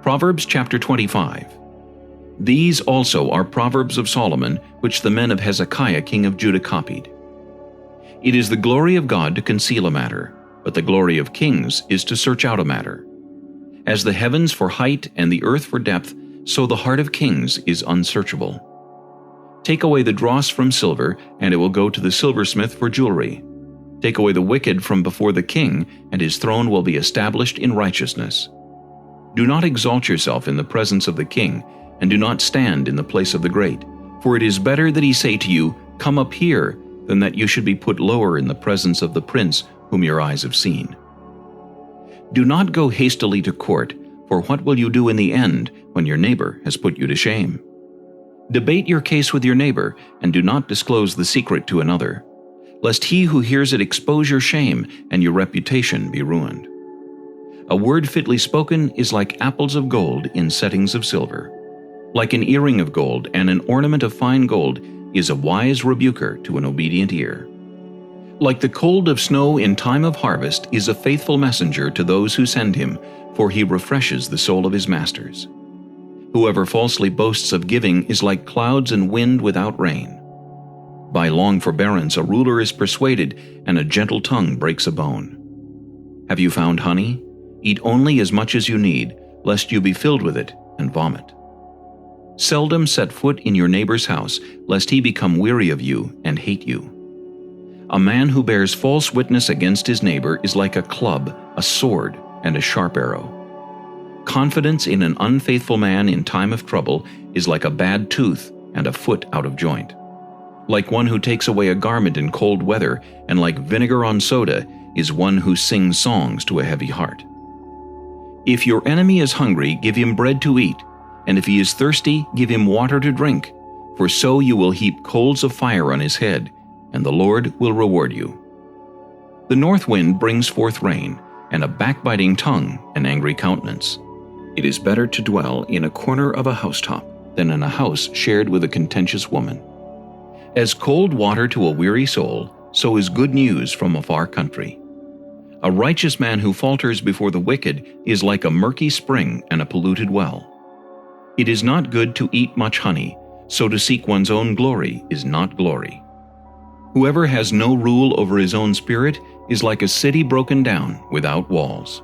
Proverbs chapter 25. These also are Proverbs of Solomon, which the men of Hezekiah king of Judah copied. It is the glory of God to conceal a matter, but the glory of kings is to search out a matter. As the heavens for height and the earth for depth, so the heart of kings is unsearchable. Take away the dross from silver, and it will go to the silversmith for jewelry. Take away the wicked from before the king, and his throne will be established in righteousness. Do not exalt yourself in the presence of the king, and do not stand in the place of the great. For it is better that he say to you, "Come up here," than that you should be put lower in the presence of the prince whom your eyes have seen. Do not go hastily to court, for what will you do in the end when your neighbor has put you to shame? Debate your case with your neighbor, and do not disclose the secret to another, lest he who hears it expose your shame and your reputation be ruined. A word fitly spoken is like apples of gold in settings of silver. Like an earring of gold and an ornament of fine gold is a wise rebuker to an obedient ear. Like the cold of snow in time of harvest is a faithful messenger to those who send him, for he refreshes the soul of his masters. Whoever falsely boasts of giving is like clouds and wind without rain. By long forbearance a ruler is persuaded, and a gentle tongue breaks a bone. Have you found honey? Eat only as much as you need, lest you be filled with it and vomit. Seldom set foot in your neighbor's house, lest he become weary of you and hate you. A man who bears false witness against his neighbor is like a club, a sword, and a sharp arrow. Confidence in an unfaithful man in time of trouble is like a bad tooth and a foot out of joint. Like one who takes away a garment in cold weather, and like vinegar on soda is one who sings songs to a heavy heart. If your enemy is hungry, give him bread to eat, and if he is thirsty, give him water to drink, for so you will heap coals of fire on his head, and the Lord will reward you. The north wind brings forth rain, and a backbiting tongue an angry countenance. It is better to dwell in a corner of a housetop than in a house shared with a contentious woman. As cold water to a weary soul, so is good news from a far country. A righteous man who falters before the wicked is like a murky spring and a polluted well. It is not good to eat much honey, so to seek one's own glory is not glory. Whoever has no rule over his own spirit is like a city broken down without walls.